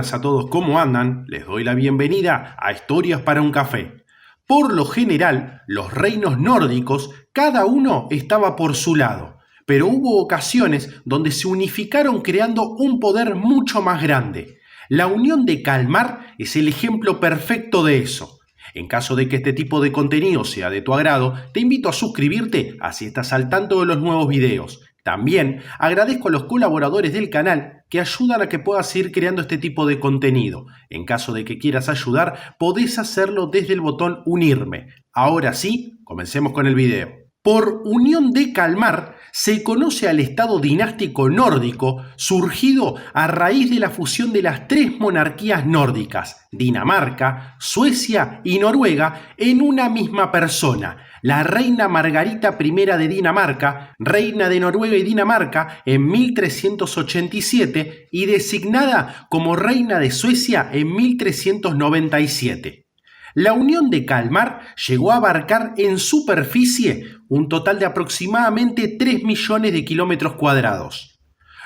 buenas a todos, ¿cómo andan? Les doy la bienvenida a Historias para un Café. Por lo general, los reinos nórdicos, cada uno estaba por su lado, pero hubo ocasiones donde se unificaron creando un poder mucho más grande. La unión de Kalmar es el ejemplo perfecto de eso. En caso de que este tipo de contenido sea de tu agrado, te invito a suscribirte así estás al tanto de los nuevos videos. También agradezco a los colaboradores del canal que ayudan a que pueda seguir creando este tipo de contenido. En caso de que quieras ayudar, podés hacerlo desde el botón unirme. Ahora sí, comencemos con el video. Por unión de Kalmar se conoce al estado dinástico nórdico surgido a raíz de la fusión de las tres monarquías nórdicas, Dinamarca, Suecia y Noruega, en una misma persona. La reina Margarita I de Dinamarca, reina de Noruega y Dinamarca en 1387 y designada como reina de Suecia en 1397. La unión de Kalmar llegó a abarcar en superficie un total de aproximadamente 3 millones de kilómetros cuadrados.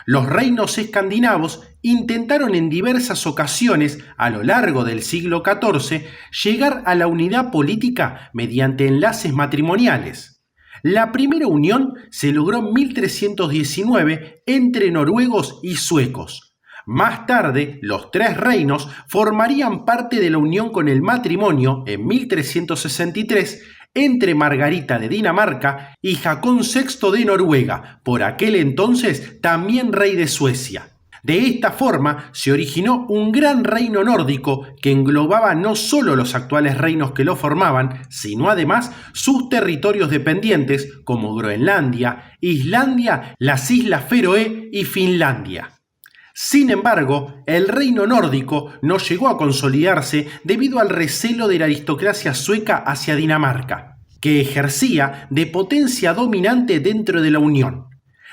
Los reinos escandinavos intentaron en diversas ocasiones a lo largo del siglo XIV llegar a la unidad política mediante enlaces matrimoniales. La primera unión se logró en 1319 entre noruegos y suecos. Más tarde, los tres reinos formarían parte de la unión con el matrimonio en 1363 entre Margarita de Dinamarca y Haakon VI de Noruega, por aquel entonces también rey de Suecia. De esta forma se originó un gran reino nórdico que englobaba no solo los actuales reinos que lo formaban, sino además sus territorios dependientes como Groenlandia, Islandia, las Islas Feroe y Finlandia. Sin embargo, el reino nórdico no llegó a consolidarse debido al recelo de la aristocracia sueca hacia Dinamarca, que ejercía de potencia dominante dentro de la Unión.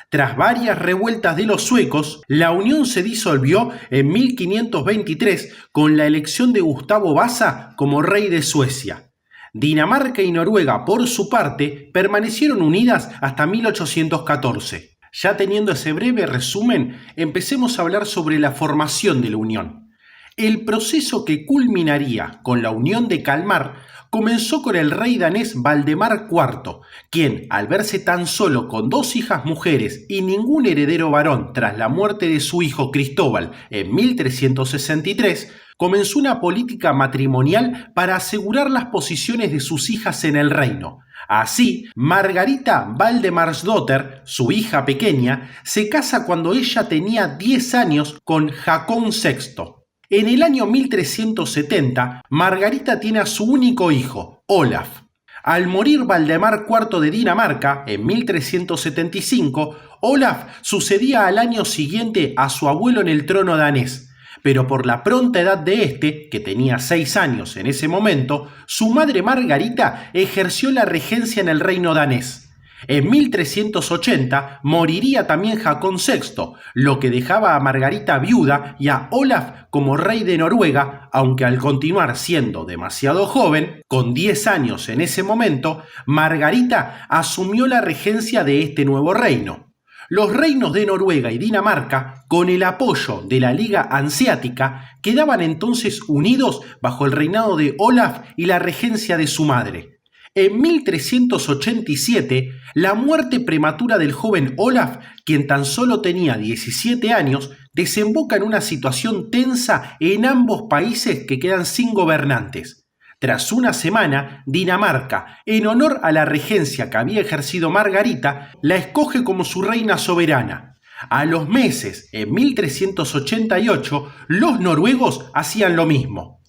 Tras varias revueltas de los suecos, la Unión se disolvió en 1523 con la elección de Gustavo Vasa como rey de Suecia. Dinamarca y Noruega, por su parte, permanecieron unidas hasta 1814. Ya teniendo ese breve resumen, empecemos a hablar sobre la formación de la Unión. El proceso que culminaría con la unión de Kalmar comenzó con el rey danés Valdemar IV, quien, al verse tan solo con dos hijas mujeres y ningún heredero varón tras la muerte de su hijo Cristóbal en 1363, comenzó una política matrimonial para asegurar las posiciones de sus hijas en el reino. Así, Margarita Valdemarsdotter, su hija pequeña, se casa cuando ella tenía 10 años con Haakon VI. En el año 1370, Margarita tiene a su único hijo, Olaf. Al morir Valdemar IV de Dinamarca, en 1375, Olaf sucedía al año siguiente a su abuelo en el trono danés. Pero por la pronta edad de este, que tenía 6 años en ese momento, su madre Margarita ejerció la regencia en el reino danés. En 1380 moriría también Haakon VI, lo que dejaba a Margarita viuda y a Olaf como rey de Noruega, aunque al continuar siendo demasiado joven, con 10 años en ese momento, Margarita asumió la regencia de este nuevo reino. Los reinos de Noruega y Dinamarca, con el apoyo de la Liga Hanseática, quedaban entonces unidos bajo el reinado de Olaf y la regencia de su madre. En 1387, la muerte prematura del joven Olaf, quien tan solo tenía 17 años, desemboca en una situación tensa en ambos países que quedan sin gobernantes. Tras una semana, Dinamarca, en honor a la regencia que había ejercido Margarita, la escoge como su reina soberana. A los meses, en 1388, los noruegos hacían lo mismo.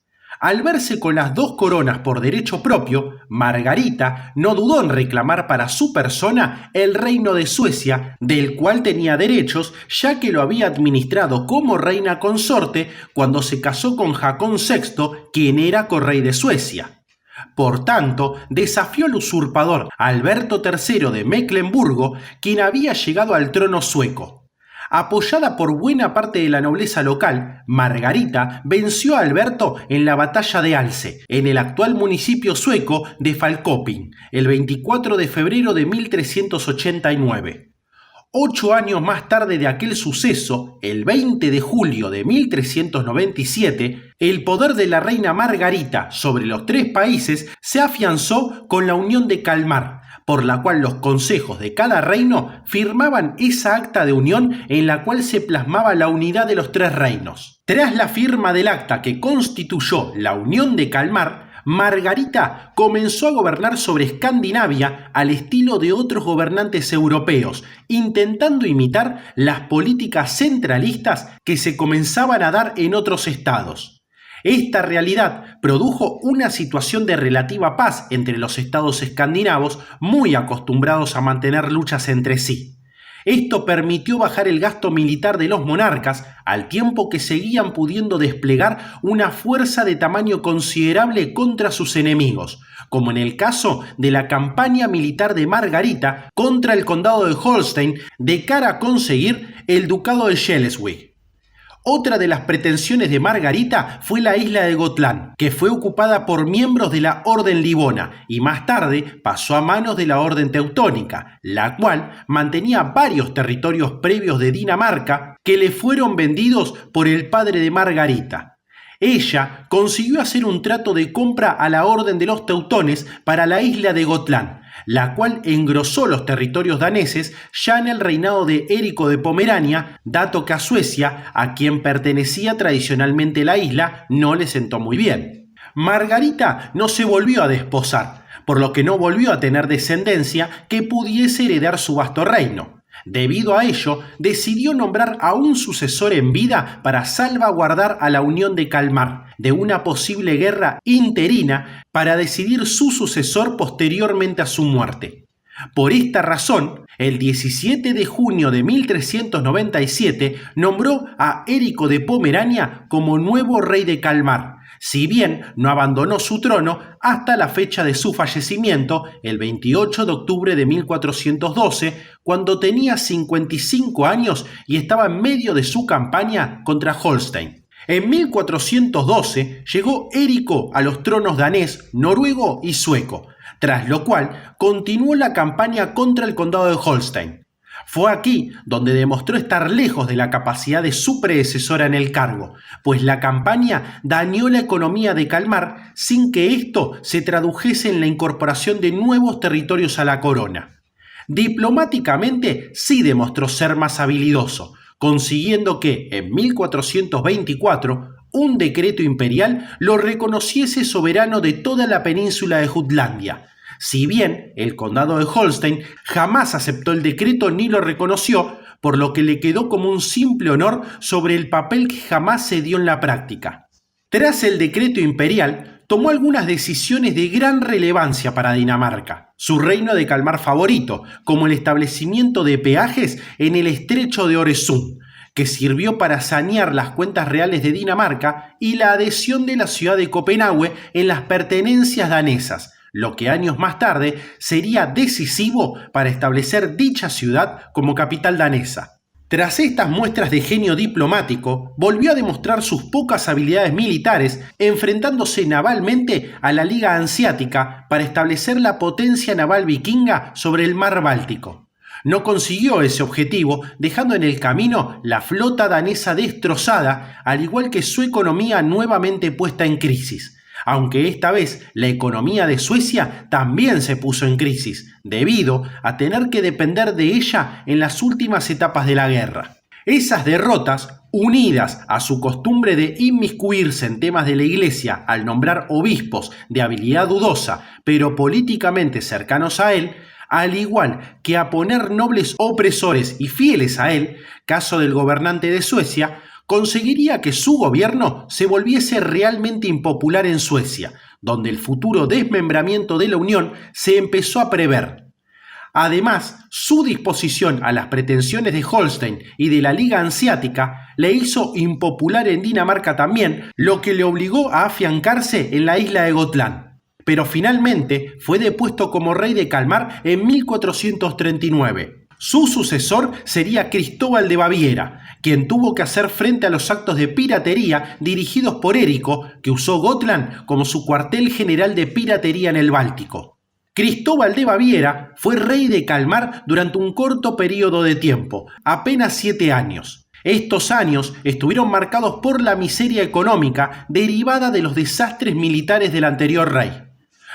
Al verse con las dos coronas por derecho propio, Margarita no dudó en reclamar para su persona el reino de Suecia, del cual tenía derechos, ya que lo había administrado como reina consorte cuando se casó con Haakon VI, quien era correy de Suecia. Por tanto, desafió al usurpador Alberto III de Mecklemburgo, quien había llegado al trono sueco. Apoyada por buena parte de la nobleza local, Margarita venció a Alberto en la batalla de Alce, en el actual municipio sueco de Falköping, el 24 de febrero de 1389. 8 años más tarde de aquel suceso, el 20 de julio de 1397, el poder de la reina Margarita sobre los 3 países se afianzó con la Unión de Kalmar, por la cual los consejos de cada reino firmaban esa acta de unión en la cual se plasmaba la unidad de los 3 reinos. Tras la firma del acta que constituyó la Unión de Kalmar, Margarita comenzó a gobernar sobre Escandinavia al estilo de otros gobernantes europeos, intentando imitar las políticas centralistas que se comenzaban a dar en otros estados. Esta realidad produjo una situación de relativa paz entre los estados escandinavos, muy acostumbrados a mantener luchas entre sí. Esto permitió bajar el gasto militar de los monarcas, al tiempo que seguían pudiendo desplegar una fuerza de tamaño considerable contra sus enemigos, como en el caso de la campaña militar de Margarita contra el condado de Holstein de cara a conseguir el ducado de Schleswig. Otra de las pretensiones de Margarita fue la isla de Gotland, que fue ocupada por miembros de la Orden Livona y más tarde pasó a manos de la Orden Teutónica, la cual mantenía varios territorios previos de Dinamarca que le fueron vendidos por el padre de Margarita. Ella consiguió hacer un trato de compra a la Orden de los Teutones para la isla de Gotland, la cual engrosó los territorios daneses ya en el reinado de Érico de Pomerania, dato que a Suecia, a quien pertenecía tradicionalmente la isla, no le sentó muy bien. Margarita no se volvió a desposar, por lo que no volvió a tener descendencia que pudiese heredar su vasto reino. Debido a ello, decidió nombrar a un sucesor en vida para salvaguardar a la Unión de Kalmar de una posible guerra interina para decidir su sucesor posteriormente a su muerte. Por esta razón, el 17 de junio de 1397 nombró a Érico de Pomerania como nuevo rey de Kalmar, si bien no abandonó su trono hasta la fecha de su fallecimiento, el 28 de octubre de 1412, cuando tenía 55 años y estaba en medio de su campaña contra Holstein. En 1412 llegó Érico a los tronos danés, noruego y sueco, tras lo cual continuó la campaña contra el condado de Holstein. Fue aquí donde demostró estar lejos de la capacidad de su predecesora en el cargo, pues la campaña dañó la economía de Kalmar sin que esto se tradujese en la incorporación de nuevos territorios a la corona. Diplomáticamente sí demostró ser más habilidoso, consiguiendo que en 1424 un decreto imperial lo reconociese soberano de toda la península de Jutlandia. Si bien el condado de Holstein jamás aceptó el decreto ni lo reconoció, por lo que le quedó como un simple honor sobre el papel que jamás se dio en la práctica. Tras el decreto imperial, tomó algunas decisiones de gran relevancia para Dinamarca, su reino de Kalmar favorito, como el establecimiento de peajes en el estrecho de Øresund, que sirvió para sanear las cuentas reales de Dinamarca, y la adhesión de la ciudad de Copenhague en las pertenencias danesas, lo que años más tarde sería decisivo para establecer dicha ciudad como capital danesa. Tras estas muestras de genio diplomático, volvió a demostrar sus pocas habilidades militares, enfrentándose navalmente a la Liga Hanseática para establecer la potencia naval vikinga sobre el mar Báltico. No consiguió ese objetivo, dejando en el camino la flota danesa destrozada, al igual que su economía nuevamente puesta en crisis. Aunque esta vez la economía de Suecia también se puso en crisis, debido a tener que depender de ella en las últimas etapas de la guerra. Esas derrotas, unidas a su costumbre de inmiscuirse en temas de la iglesia al nombrar obispos de habilidad dudosa, pero políticamente cercanos a él, al igual que a poner nobles opresores y fieles a él, caso del gobernante de Suecia, conseguiría que su gobierno se volviese realmente impopular en Suecia, donde el futuro desmembramiento de la Unión se empezó a prever. Además, su disposición a las pretensiones de Holstein y de la Liga Hanseática le hizo impopular en Dinamarca también, lo que le obligó a afiancarse en la isla de Gotland. Pero finalmente fue depuesto como rey de Kalmar en 1439. Su sucesor sería Cristóbal de Baviera, quien tuvo que hacer frente a los actos de piratería dirigidos por Érico, que usó Gotland como su cuartel general de piratería en el Báltico. Cristóbal de Baviera fue rey de Kalmar durante un corto periodo de tiempo, apenas 7 años. Estos años estuvieron marcados por la miseria económica derivada de los desastres militares del anterior rey.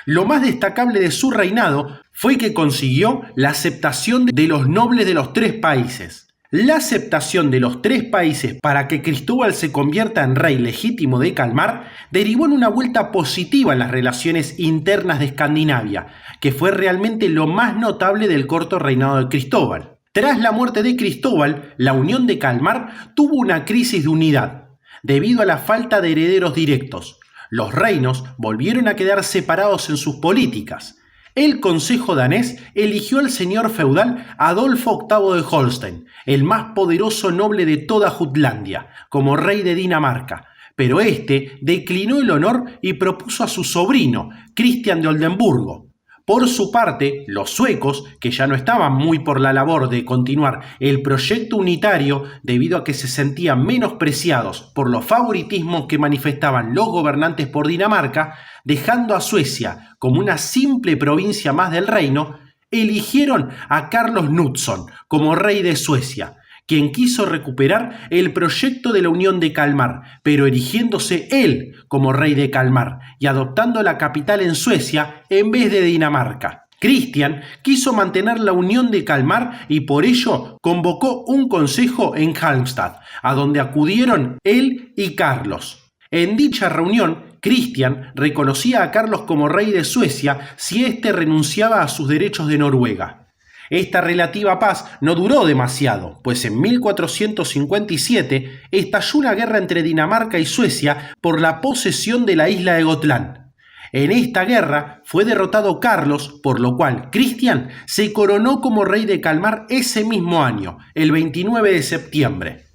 Lo más destacable de su reinado fue que consiguió la aceptación de los nobles de los 3 países. La aceptación de los 3 países para que Cristóbal se convierta en rey legítimo de Kalmar derivó en una vuelta positiva en las relaciones internas de Escandinavia, que fue realmente lo más notable del corto reinado de Cristóbal. Tras la muerte de Cristóbal, la Unión de Kalmar tuvo una crisis de unidad, debido a la falta de herederos directos. Los reinos volvieron a quedar separados en sus políticas. El Consejo danés eligió al señor feudal Adolfo VIII de Holstein, el más poderoso noble de toda Jutlandia, como rey de Dinamarca, pero este declinó el honor y propuso a su sobrino, Cristian de Oldenburgo. Por su parte, los suecos, que ya no estaban muy por la labor de continuar el proyecto unitario debido a que se sentían menospreciados por los favoritismos que manifestaban los gobernantes por Dinamarca, dejando a Suecia como una simple provincia más del reino, eligieron a Carlos Knutsson como rey de Suecia, quien quiso recuperar el proyecto de la Unión de Kalmar, pero erigiéndose él como rey de Kalmar y adoptando la capital en Suecia en vez de Dinamarca. Cristian quiso mantener la Unión de Kalmar y por ello convocó un consejo en Halmstad, a donde acudieron él y Carlos. En dicha reunión, Cristian reconocía a Carlos como rey de Suecia si éste renunciaba a sus derechos de Noruega. Esta relativa paz no duró demasiado, pues en 1457 estalló una guerra entre Dinamarca y Suecia por la posesión de la isla de Gotland. En esta guerra fue derrotado Carlos, por lo cual Cristian se coronó como rey de Kalmar ese mismo año, el 29 de septiembre.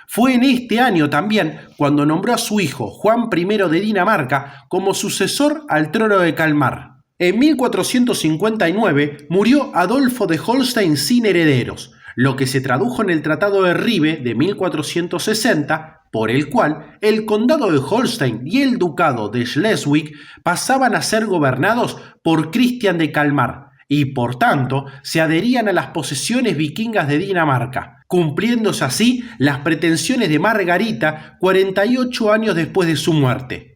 Fue en este año también cuando nombró a su hijo Juan I de Dinamarca como sucesor al trono de Kalmar. En 1459 murió Adolfo de Holstein sin herederos, lo que se tradujo en el Tratado de Ribe de 1460, por el cual el condado de Holstein y el ducado de Schleswig pasaban a ser gobernados por Cristian de Kalmar y por tanto se adherían a las posesiones vikingas de Dinamarca, cumpliéndose así las pretensiones de Margarita 48 años después de su muerte.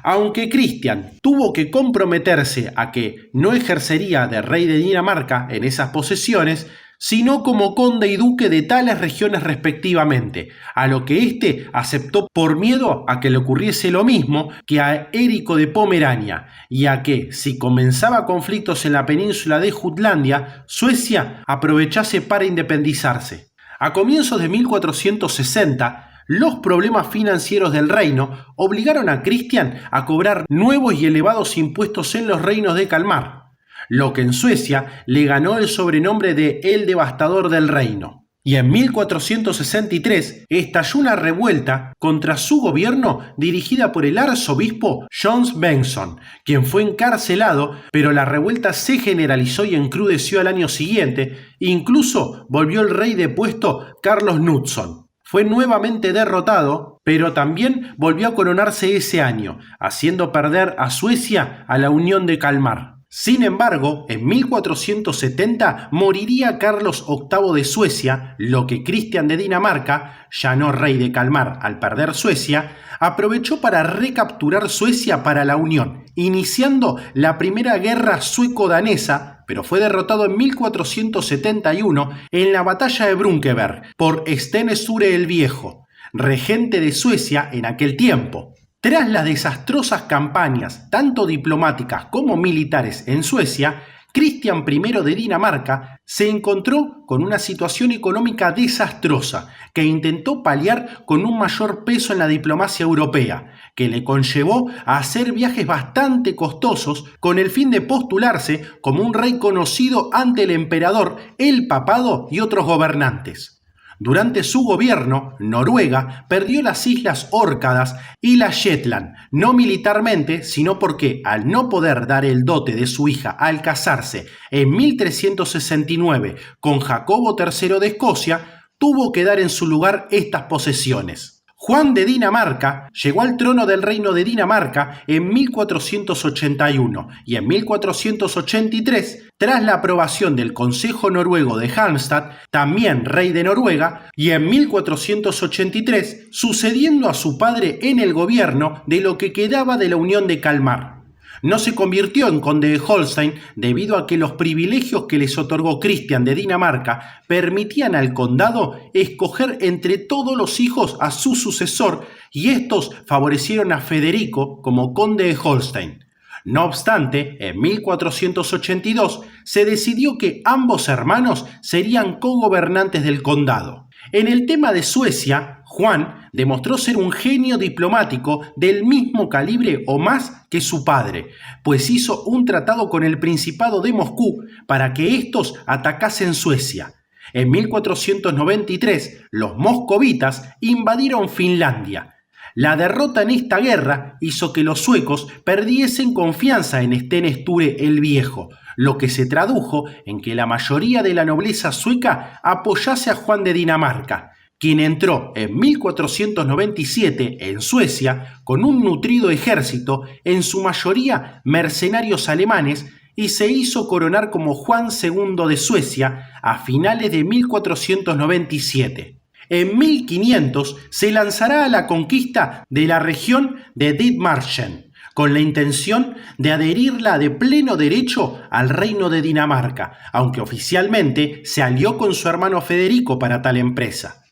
Aunque Cristian tuvo que comprometerse a que no ejercería de rey de Dinamarca en esas posesiones, sino como conde y duque de tales regiones respectivamente, a lo que éste aceptó por miedo a que le ocurriese lo mismo que a Érico de Pomerania, y a que, si comenzaba conflictos en la península de Jutlandia, Suecia aprovechase para independizarse. A comienzos de 1460, los problemas financieros del reino obligaron a Cristian a cobrar nuevos y elevados impuestos en los reinos de Kalmar, lo que en Suecia le ganó el sobrenombre de El Devastador del Reino. Y en 1463 estalló una revuelta contra su gobierno dirigida por el arzobispo Jons Bengtsson, quien fue encarcelado, pero la revuelta se generalizó y encrudeció al año siguiente, incluso volvió el rey depuesto Carlos Knutsson. Fue nuevamente derrotado, pero también volvió a coronarse ese año, haciendo perder a Suecia a la Unión de Kalmar. Sin embargo, en 1470 moriría Carlos VIII de Suecia, lo que Cristian de Dinamarca, ya no rey de Kalmar al perder Suecia, aprovechó para recapturar Suecia para la Unión, iniciando la primera guerra sueco-danesa, pero fue derrotado en 1471 en la batalla de Brunkeberg por Sten Sture el Viejo, regente de Suecia en aquel tiempo. Tras las desastrosas campañas, tanto diplomáticas como militares en Suecia, Cristian I de Dinamarca se encontró con una situación económica desastrosa que intentó paliar con un mayor peso en la diplomacia europea, que le conllevó a hacer viajes bastante costosos con el fin de postularse como un rey conocido ante el emperador, el papado y otros gobernantes. Durante su gobierno, Noruega perdió las Islas Órcadas y las Shetland, no militarmente, sino porque, al no poder dar el dote de su hija al casarse en 1369 con Jacobo III de Escocia, tuvo que dar en su lugar estas posesiones. Juan de Dinamarca llegó al trono del reino de Dinamarca en 1481 y en 1483, tras la aprobación del Consejo Noruego de Halmstad, también rey de Noruega, y en 1483, sucediendo a su padre en el gobierno de lo que quedaba de la Unión de Kalmar. No se convirtió en conde de Holstein debido a que los privilegios que les otorgó Cristian de Dinamarca permitían al condado escoger entre todos los hijos a su sucesor, y estos favorecieron a Federico como conde de Holstein. No obstante, en 1482 se decidió que ambos hermanos serían cogobernantes del condado. En el tema de Suecia, Juan demostró ser un genio diplomático del mismo calibre o más que su padre, pues hizo un tratado con el Principado de Moscú para que estos atacasen Suecia. En 1493, los moscovitas invadieron Finlandia. La derrota en esta guerra hizo que los suecos perdiesen confianza en Sten Sture el Viejo, lo que se tradujo en que la mayoría de la nobleza sueca apoyase a Juan de Dinamarca, quien entró en 1497 en Suecia con un nutrido ejército, en su mayoría mercenarios alemanes, y se hizo coronar como Juan II de Suecia a finales de 1497. En 1500 se lanzará a la conquista de la región de Dithmarschen, con la intención de adherirla de pleno derecho al reino de Dinamarca, aunque oficialmente se alió con su hermano Federico para tal empresa.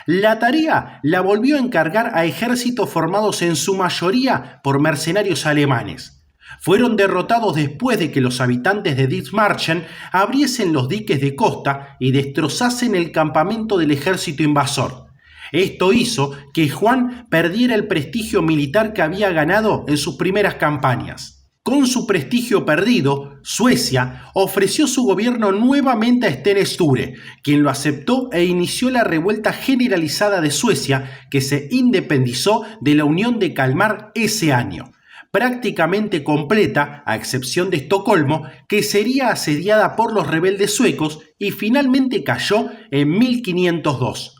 La tarea la volvió a encargar a ejércitos formados en su mayoría por mercenarios alemanes. Fueron derrotados después de que los habitantes de Dithmarschen abriesen los diques de costa y destrozasen el campamento del ejército invasor. Esto hizo que Juan perdiera el prestigio militar que había ganado en sus primeras campañas. Con su prestigio perdido, Suecia ofreció su gobierno nuevamente a Sten Sture, quien lo aceptó e inició la revuelta generalizada de Suecia, que se independizó de la Unión de Kalmar ese año, prácticamente completa, a excepción de Estocolmo, que sería asediada por los rebeldes suecos y finalmente cayó en 1502.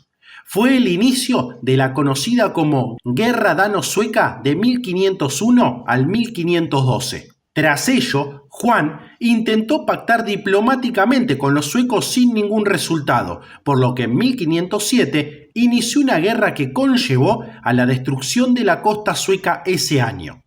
Fue el inicio de la conocida como Guerra Dano-Sueca de 1501 al 1512. Tras ello, Juan intentó pactar diplomáticamente con los suecos sin ningún resultado, por lo que en 1507 inició una guerra que conllevó a la destrucción de la costa sueca ese año.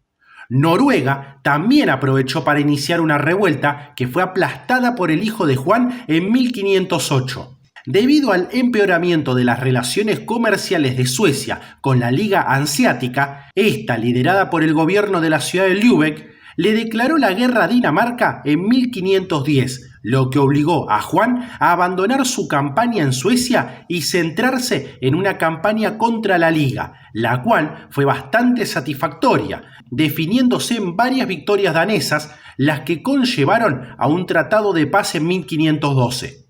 Noruega también aprovechó para iniciar una revuelta que fue aplastada por el hijo de Juan en 1508. Debido al empeoramiento de las relaciones comerciales de Suecia con la Liga Hanseática, esta, liderada por el gobierno de la ciudad de Lübeck, le declaró la guerra a Dinamarca en 1510, lo que obligó a Juan a abandonar su campaña en Suecia y centrarse en una campaña contra la Liga, la cual fue bastante satisfactoria, definiéndose en varias victorias danesas, las que conllevaron a un tratado de paz en 1512.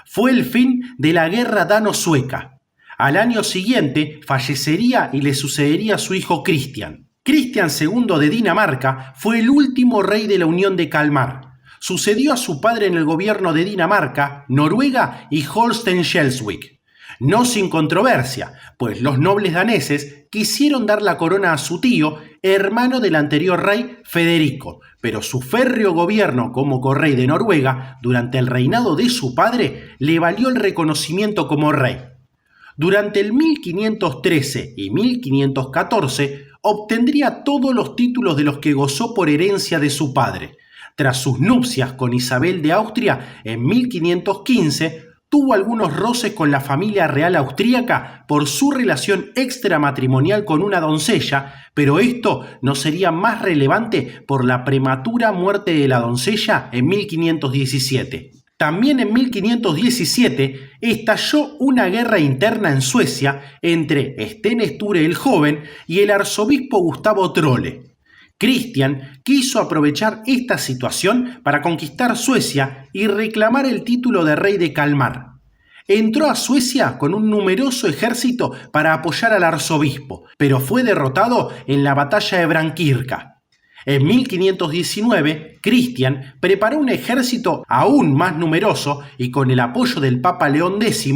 Fue el fin de la guerra dano-sueca. Al año siguiente fallecería y le sucedería su hijo Cristian. Cristian II de Dinamarca fue el último rey de la Unión de Kalmar. Sucedió a su padre en el gobierno de Dinamarca, Noruega y Holstein-Schleswig. No sin controversia, pues los nobles daneses quisieron dar la corona a su tío, hermano del anterior rey Federico, pero su férreo gobierno como correy de Noruega durante el reinado de su padre le valió el reconocimiento como rey. Durante el 1513 y 1514 obtendría todos los títulos de los que gozó por herencia de su padre. Tras sus nupcias con Isabel de Austria en 1515, tuvo algunos roces con la familia real austríaca por su relación extramatrimonial con una doncella, pero esto no sería más relevante por la prematura muerte de la doncella en 1517. También en 1517 estalló una guerra interna en Suecia entre Sten Sture el Joven y el arzobispo Gustavo Trolle. Cristian quiso aprovechar esta situación para conquistar Suecia y reclamar el título de rey de Kalmar. Entró a Suecia con un numeroso ejército para apoyar al arzobispo, pero fue derrotado en la batalla de Brannkirka. En 1519, Cristian preparó un ejército aún más numeroso y con el apoyo del Papa León X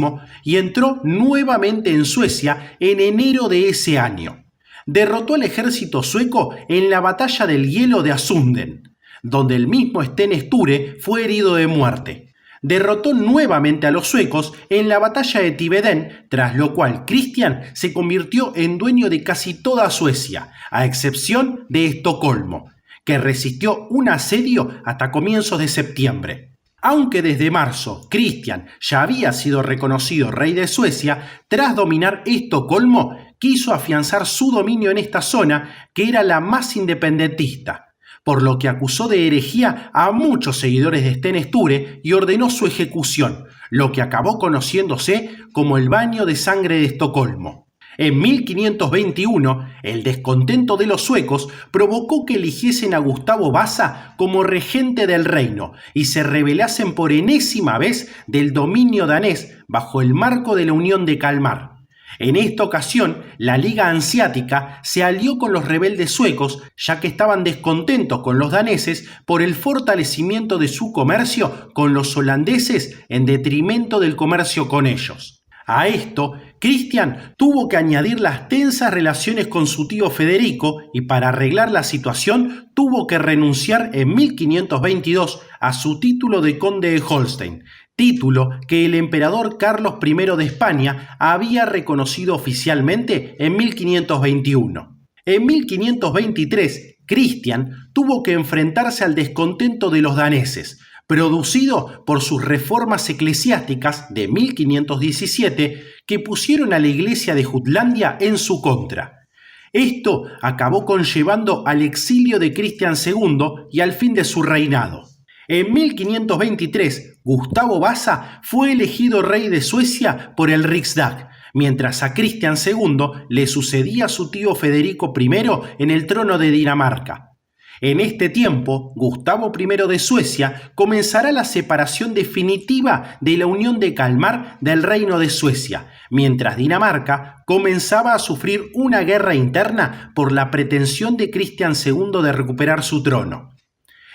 y entró nuevamente en Suecia en enero de ese año. Derrotó al ejército sueco en la batalla del hielo de Asunden, donde el mismo Sten Sture fue herido de muerte. Derrotó nuevamente a los suecos en la batalla de Tiveden, tras lo cual Cristian se convirtió en dueño de casi toda Suecia, a excepción de Estocolmo, que resistió un asedio hasta comienzos de septiembre. Aunque desde marzo Cristian ya había sido reconocido rey de Suecia, tras dominar Estocolmo, quiso afianzar su dominio en esta zona, que era la más independentista, por lo que acusó de herejía a muchos seguidores de Sten Sture y ordenó su ejecución, lo que acabó conociéndose como el Baño de Sangre de Estocolmo. En 1521, el descontento de los suecos provocó que eligiesen a Gustavo Vasa como regente del reino y se rebelasen por enésima vez del dominio danés bajo el marco de la Unión de Kalmar. En esta ocasión, la Liga Hanseática se alió con los rebeldes suecos, ya que estaban descontentos con los daneses por el fortalecimiento de su comercio con los holandeses en detrimento del comercio con ellos. A esto, Cristian tuvo que añadir las tensas relaciones con su tío Federico y para arreglar la situación tuvo que renunciar en 1522 a su título de conde de Holstein, título que el emperador Carlos I de España había reconocido oficialmente en 1521. En 1523, Cristian tuvo que enfrentarse al descontento de los daneses, producido por sus reformas eclesiásticas de 1517 que pusieron a la iglesia de Jutlandia en su contra. Esto acabó conllevando al exilio de Cristian II y al fin de su reinado. En 1523, Gustavo Vasa fue elegido rey de Suecia por el Riksdag, mientras a Cristian II le sucedía su tío Federico I en el trono de Dinamarca. En este tiempo, Gustavo I de Suecia comenzará la separación definitiva de la Unión de Kalmar del Reino de Suecia, mientras Dinamarca comenzaba a sufrir una guerra interna por la pretensión de Cristian II de recuperar su trono.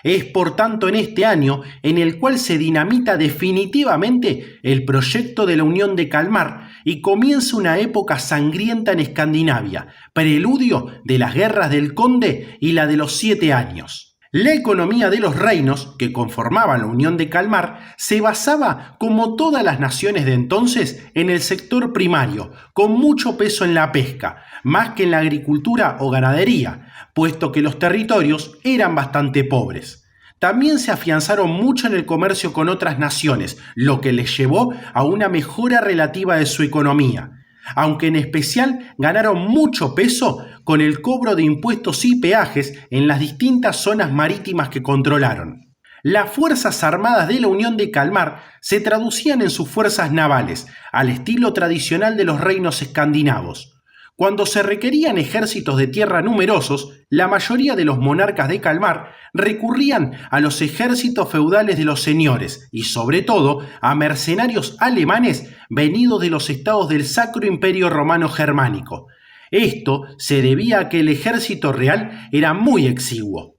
Es por tanto en este año en el cual se dinamita definitivamente el proyecto de la Unión de Kalmar y comienza una época sangrienta en Escandinavia, preludio de las guerras del Conde y la de los 7 años. La economía de los reinos que conformaban la Unión de Kalmar se basaba, como todas las naciones de entonces, en el sector primario, con mucho peso en la pesca, más que en la agricultura o ganadería, puesto que los territorios eran bastante pobres. También se afianzaron mucho en el comercio con otras naciones, lo que les llevó a una mejora relativa de su economía, aunque en especial ganaron mucho peso con el cobro de impuestos y peajes en las distintas zonas marítimas que controlaron. Las fuerzas armadas de la Unión de Kalmar se traducían en sus fuerzas navales, al estilo tradicional de los reinos escandinavos. Cuando se requerían ejércitos de tierra numerosos, la mayoría de los monarcas de Kalmar recurrían a los ejércitos feudales de los señores y sobre todo a mercenarios alemanes venidos de los estados del Sacro Imperio Romano Germánico. Esto se debía a que el ejército real era muy exiguo.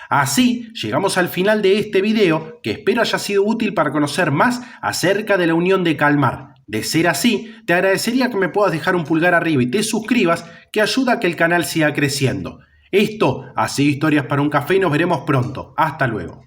Así, llegamos al final de este video, que espero haya sido útil para conocer más acerca de la Unión de Kalmar. De ser así, te agradecería que me puedas dejar un pulgar arriba y te suscribas, que ayuda a que el canal siga creciendo. Esto ha sido Historias para un Café y nos veremos pronto. Hasta luego.